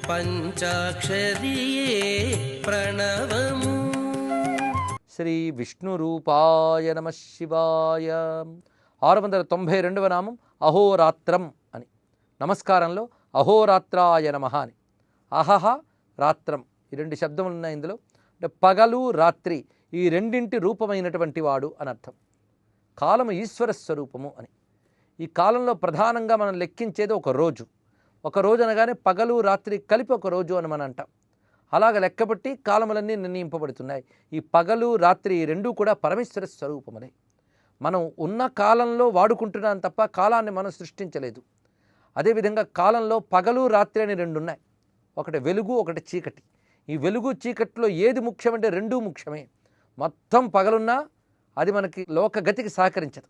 పంచాక్షరియే ప్రణవము. శ్రీ విష్ణు రూపాయ నమ శివాయ. 692వ నామం అహోరాత్రం అని. నమస్కారంలో అహోరాత్రాయ నమః అని. అహహ రాత్రం ఈ రెండు శబ్దములు ఉన్నాయి ఇందులో. అంటే పగలు రాత్రి ఈ రెండింటి రూపమైనటువంటి వాడు అని అర్థం. కాలము ఈశ్వర స్వరూపము అని. ఈ కాలంలో ప్రధానంగా మనం లెక్కించేది ఒక రోజు. ఒక రోజు అనగానే పగలు రాత్రి కలిపి ఒక రోజు అని మనం అంటాం. అలాగ లెక్కబట్టి కాలములన్నీ నిర్ణయింపబడుతున్నాయి. ఈ పగలు రాత్రి ఈ రెండూ కూడా పరమేశ్వర స్వరూపములే. మనం ఉన్న కాలంలో వాడుకుంటున్నాం తప్ప కాలాన్ని మనం సృష్టించలేదు. అదేవిధంగా కాలంలో పగలు రాత్రి అని రెండు ఉన్నాయి. ఒకటి వెలుగు, ఒకటి చీకటి. ఈ వెలుగు చీకటిలో ఏది ముఖ్యమంటే రెండూ ముఖ్యమే. మొత్తం పగలున్నా అది మనకి లోకగతికి సహకరించదు.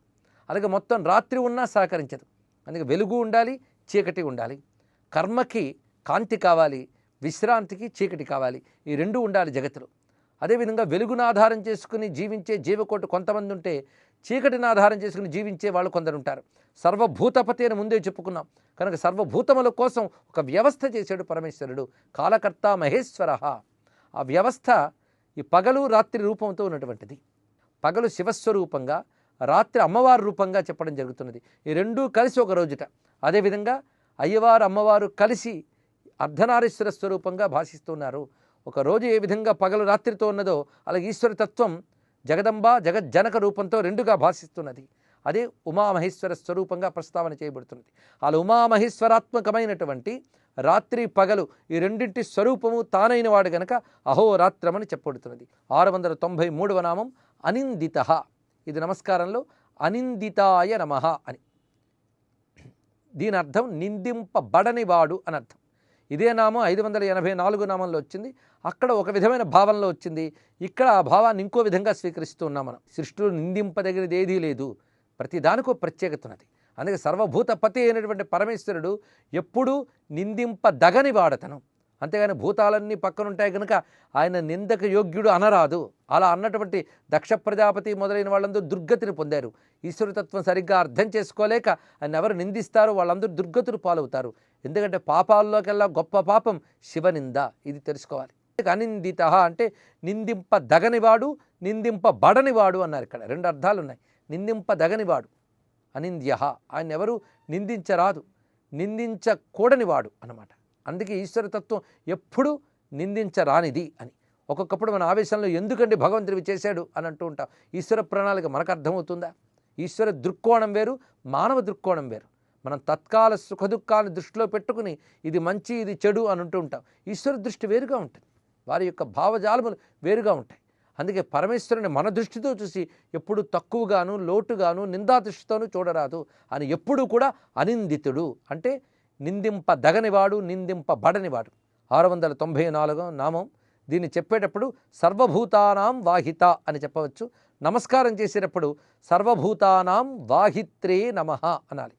అలాగే మొత్తం రాత్రి ఉన్నా సహకరించదు. అందుకే వెలుగు ఉండాలి, చీకటి ఉండాలి. కర్మకి కాంతి కావాలి, విశ్రాంతికి చీకటి కావాలి. ఈ రెండు ఉండాలి జగత్తులో. అదేవిధంగా వెలుగును ఆధారం చేసుకుని జీవించే జీవకోటి కొంతమంది ఉంటే, చీకటిని ఆధారం చేసుకుని జీవించే వాళ్ళు కొందరు ఉంటారు. సర్వభూతపతి అని ముందే చెప్పుకున్నాం. కనుక సర్వభూతముల కోసం ఒక వ్యవస్థ చేశాడు పరమేశ్వరుడు. కాలకర్త మహేశ్వర. ఆ వ్యవస్థ ఈ పగలు రాత్రి రూపంతో ఉన్నటువంటిది. పగలు శివస్వరూపంగా, రాత్రి అమ్మవారి రూపంగా చెప్పడం జరుగుతున్నది. ఈ రెండూ కలిసి ఒక రోజుట. అదేవిధంగా అయ్యవారు అమ్మవారు కలిసి అర్ధనారీశ్వర స్వరూపంగా భాషిస్తున్నారు. ఒక రోజు ఏ విధంగా పగలు రాత్రితో ఉన్నదో అలాగే ఈశ్వరతత్వం జగదంబ జగజ్జనక రూపంతో రెండుగా భాషిస్తున్నది. అదే ఉమామహేశ్వర స్వరూపంగా ప్రస్తావన చేయబడుతున్నది. అలా ఉమామహేశ్వరాత్మకమైనటువంటి రాత్రి పగలు ఈ రెండింటి స్వరూపము తానైన వాడు గనక అహోరాత్రమని చెప్పబడుతున్నది. 693వ నామం అనిందిత. ఇది నమస్కారంలో అనిందితాయ నమః అని. దీని అర్థం నిందింపబడనివాడు అని అర్థం. ఇదే నామం 584 నామంలో వచ్చింది. అక్కడ ఒక విధమైన భావంలో వచ్చింది. ఇక్కడ ఆ భావాన్ని ఇంకో విధంగా స్వీకరిస్తూ ఉన్నాం మనం. సృష్టిలో నిందింపదగినది ఏదీ లేదు. ప్రతిదానికో ప్రత్యేకత ఉన్నది. అందుకే సర్వభూతపతి అయినటువంటి పరమేశ్వరుడు ఎప్పుడూ నిందింపదగని వాడతను. అంతేగాని భూతాలన్నీ పక్కనుంటాయి కనుక ఆయన నిందక యోగ్యుడు అనరాదు. అలా అన్నటువంటి దక్ష ప్రజాపతి మొదలైన వాళ్ళందరూ దుర్గతిని పొందారు. ఈశ్వరతత్వం సరిగ్గా అర్థం చేసుకోలేక ఆయన ఎవరు నిందిస్తారో వాళ్ళందరూ దుర్గతులు పాలవుతారు. ఎందుకంటే పాపాల్లోకెల్లా గొప్ప పాపం శివనింద. ఇది తెలుసుకోవాలి. అనిందిత అంటే నిందింపదగనివాడు, నిందింపబడనివాడు అన్నారు. ఇక్కడ రెండు అర్థాలు ఉన్నాయి. నిందింపదగనివాడు అనింద్య, ఆయన ఎవరు నిందించరాదు, నిందించకూడనివాడు అన్నమాట. అందుకే ఈశ్వరతత్వం ఎప్పుడు నిందించరానిది అని. ఒక్కొక్కప్పుడు మన ఆవేశంలో ఎందుకండి భగవంతుడివి చేశాడు అని అంటూ ఉంటాం. ఈశ్వర ప్రణాళిక మనకు అర్థమవుతుందా? ఈశ్వర దృక్కోణం వేరు, మానవ దృక్కోణం వేరు. మనం తత్కాల సుఖదుఖాన్ని దృష్టిలో పెట్టుకుని ఇది మంచి ఇది చెడు అని అంటూ ఉంటాం. ఈశ్వర దృష్టి వేరుగా ఉంటుంది. వారి యొక్క భావజాలములు వేరుగా ఉంటాయి. అందుకే పరమేశ్వరుని మన దృష్టితో చూసి ఎప్పుడు తక్కువగాను, లోటుగాను, నిందా దృష్టితోనూ చూడరాదు అని. ఎప్పుడూ కూడా అనిందితుడు అంటే నిందింపదగనివాడు, నిందింపబడనివాడు. 694వ నామం. దీన్ని చెప్పేటప్పుడు సర్వభూతానాం వాహిత అని చెప్పవచ్చు. నమస్కారం చేసేటప్పుడు సర్వభూతానాం వాహిత్రే నమః అనాలి.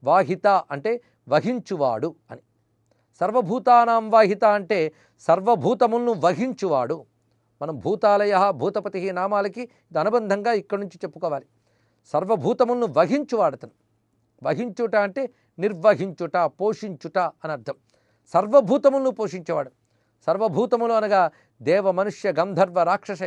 వాహిత అంటే వహించువాడు అని. సర్వభూతానాం వాహిత అంటే సర్వభూతములను వహించువాడు. మనం భూతాలయ భూతపతి నామాలకి ఇది అనుబంధంగా ఇక్కడి నుంచి చెప్పుకోవాలి. సర్వభూతములను వహించువాడతను. వహించుట అంటే నిర్వహించుట, పోషించుట అని అర్థం. సర్వభూతములను పోషించేవాడు. సర్వభూతములు అనగా దేవ, మనుష్య, గంధర్వ, రాక్షస,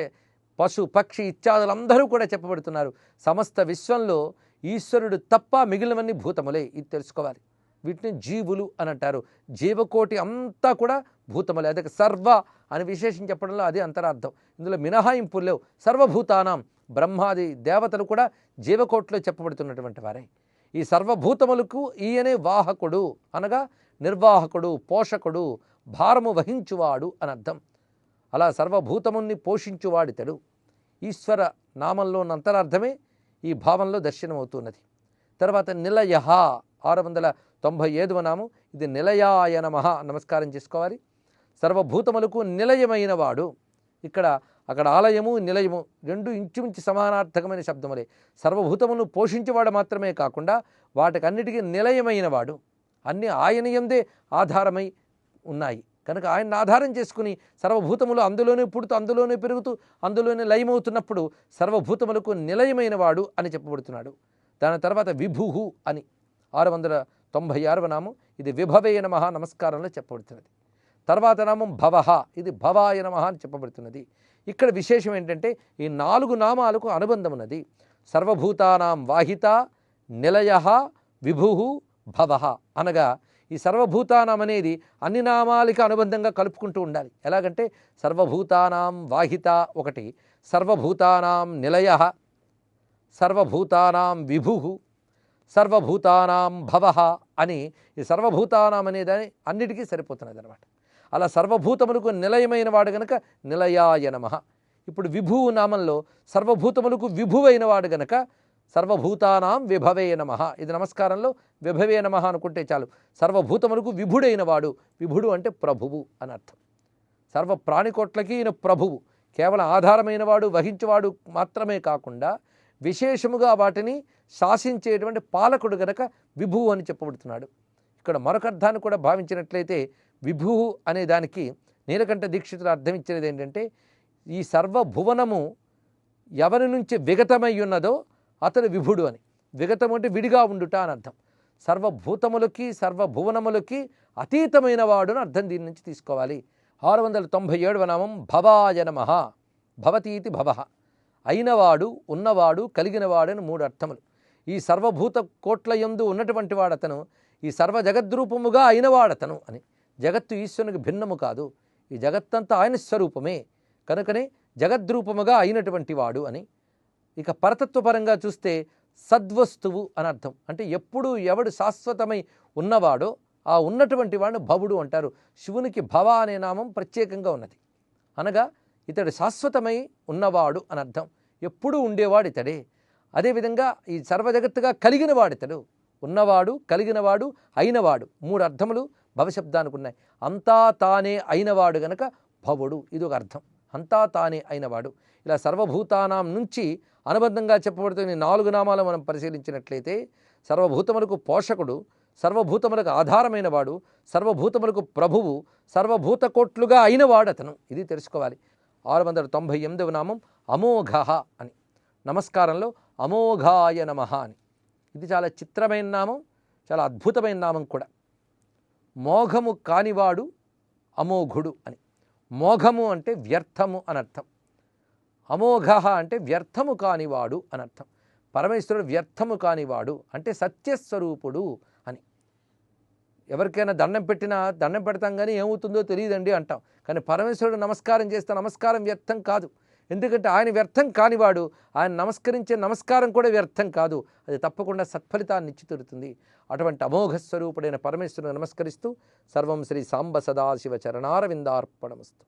పశు, పక్షి ఇత్యాదులందరూ కూడా చెప్పబడుతున్నారు. సమస్త విశ్వంలో ఈశ్వరుడు తప్ప మిగిలినవన్నీ భూతములే. ఇది తెలుసుకోవాలి. వీటిని జీవులు అని అంటారు. జీవకోటి అంతా కూడా భూతములే. అదే సర్వ అని విశేషం చెప్పడంలో అది అంతరార్థం. ఇందులో మినహాయింపులు లేవు. సర్వభూతానాం బ్రహ్మాది దేవతలు కూడా జీవకోటిలో చెప్పబడుతున్నటువంటి వారే. ఈ సర్వభూతములకు ఈయనే వాహకుడు అనగా నిర్వాహకుడు, పోషకుడు, భారము వహించువాడు అని అర్థం. అలా సర్వభూతముని పోషించువాడితడు. ఈశ్వర నామంలో ఉన్న అంతరార్థమే ఈ భావంలో దర్శనమవుతున్నది. తర్వాత నిలయ 695వ నామం. ఇది నిలయాయ నమః. నమస్కారం చేసుకోవాలి. సర్వభూతములకు నిలయమైన వాడు. అక్కడ ఆలయము, నిలయము రెండు ఇంచుమించు సమానార్థకమైన శబ్దములే. సర్వభూతములను పోషించేవాడు మాత్రమే కాకుండా వాటికన్నిటికీ నిలయమైన వాడు. అన్నీ ఆయన యందే ఆధారమై ఉన్నాయి కనుక ఆయన్ని ఆధారం చేసుకుని సర్వభూతములు అందులోనే పుడుతూ, అందులోనే పెరుగుతూ, అందులోనే లయమవుతున్నప్పుడు సర్వభూతములకు నిలయమైన వాడు అని చెప్పబడుతున్నాడు. దాని తర్వాత విభుహు అని 696వ నామం. ఇది విభవే నమః నమస్కారంలో చెప్పబడుతున్నది. తర్వాత నామం భవః, ఇది భవాయ నమః అని చెప్పబడుతున్నది. ఇక్కడ విశేషం ఏంటంటే ఈ 4 నామాలకు అనుబంధం ఉన్నది. సర్వభూతానాం వాహిత, నిలయః, విభుః, భవః అనగా ఈ సర్వభూతానాం అనేది అన్ని నామాలకి అనుబంధంగా కలుపుకుంటూ ఉండాలి. ఎలాగంటే సర్వభూతానాం వాహిత ఒకటి, సర్వభూతానాం నిలయః, సర్వభూతానాం విభుః, సర్వభూతానాం భవః అని ఈ సర్వభూతానాం అనేదాన్ని అన్నిటికీ సరిపోతున్నది అనమాట. అలా సర్వభూతములకు నిలయమైన వాడు గనక నిలయాయ నమః. ఇప్పుడు విభువు నామంలో సర్వభూతములకు విభువైన వాడు గనక సర్వభూతానాం విభవే నమః. ఇది నమస్కారంలో విభవే నమః అనుకుంటే చాలు. సర్వభూతములకు విభుడైన వాడు, విభుడు అంటే ప్రభువు అని అర్థం. సర్వ ప్రాణికోట్లకి ఈయన ప్రభువు, కేవలం ఆధారమైన వాడు, వహించేవాడు మాత్రమే కాకుండా విశేషముగా వాటిని శాసించేటువంటి పాలకుడు గనక విభువు అని చెప్పబడుతున్నాడు. ఇక్కడ మరొక అర్థాన్ని కూడా భావించినట్లయితే విభువు అనే దానికి నీలకంఠ దీక్షితులు అర్థం ఇచ్చేది ఏంటంటే ఈ సర్వభువనము ఎవరి నుంచి విగతమై ఉన్నదో అతడు విభుడు అని. విగతం అంటే విడిగా ఉండుట అని అర్థం. సర్వభూతములకి సర్వభువనములకి అతీతమైన వాడు అని అర్థం దీని నుంచి తీసుకోవాలి. 697వ నామం భవాయ నమః. భవతీతి భవః, అయినవాడు, ఉన్నవాడు, కలిగినవాడు అని 3 అర్థములు. ఈ సర్వభూత కోట్ల యందు ఉన్నటువంటి వాడతను, ఈ సర్వ జగద్రూపముగా అయినవాడతను అని. జగత్తు ఈశ్వరునికి భిన్నము కాదు, ఈ జగత్తంతా ఆయన స్వరూపమే కనుకనే జగద్రూపముగా అయినటువంటి వాడు అని. ఇక పరతత్వపరంగా చూస్తే సద్వస్తువు అని అర్థం. అంటే ఎప్పుడు ఎవడు శాశ్వతమై ఉన్నవాడో ఆ ఉన్నటువంటి వాడిని భవుడు అంటారు. శివునికి భవ అనే నామం ప్రత్యేకంగా ఉన్నది. అనగా ఇతడు శాశ్వతమై ఉన్నవాడు అని అర్థం. ఎప్పుడూ ఉండేవాడు ఇతడే. అదేవిధంగా ఈ సర్వజగత్తుగా కలిగిన వాడితడు. ఉన్నవాడు, కలిగినవాడు, అయినవాడు 3 అర్థములు భవశబ్దానికి ఉన్నాయి. అంతా తానే అయినవాడు గనక భవుడు, ఇది ఒక అర్థం. అంతా తానే అయినవాడు. ఇలా సర్వభూతానాం నుంచి అనుబంధంగా చెప్పబడుతున్న 4 నామాలు మనం పరిశీలించినట్లయితే సర్వభూతములకు పోషకుడు, సర్వభూతములకు ఆధారమైన వాడు, సర్వభూతములకు ప్రభువు, సర్వభూత కోట్లుగా అయినవాడు అతను. ఇది తెలుసుకోవాలి. 698వ నామం అమోఘః అని. నమస్కారంలో అమోఘాయ నమః అని. ఇది చాలా చిత్రమైన నామం, చాలా అద్భుతమైన నామం కూడా. మోఘము కానివాడు అమోఘుడు అని. మోఘము అంటే వ్యర్థము అనర్థం. అమోఘః అంటే వ్యర్థము కానివాడు అనర్థం. పరమేశ్వరుడు వ్యర్థము కానివాడు అంటే సత్యస్వరూపుడు అని. ఎవరికైనా దండం పెట్టినా దండం పెడతాం కానీ ఏమవుతుందో తెలియదండి అంటాం. కానీ పరమేశ్వరుడు నమస్కారం చేస్తే నమస్కారం వ్యర్థం కాదు. ఎందుకంటే ఆయన వ్యర్థం కానివాడు. ఆయన నమస్కరించే నమస్కారం కూడా వ్యర్థం కాదు, అది తప్పకుండా సత్ఫలితాన్ని ఇచ్చి తీరుతుంది. అటువంటి అమోఘ స్వరూపుడైన పరమేశ్వరుని నమస్కరిస్తూ సర్వం శ్రీ సాంబ సదాశివ చరణారవిందార్పణమస్తు.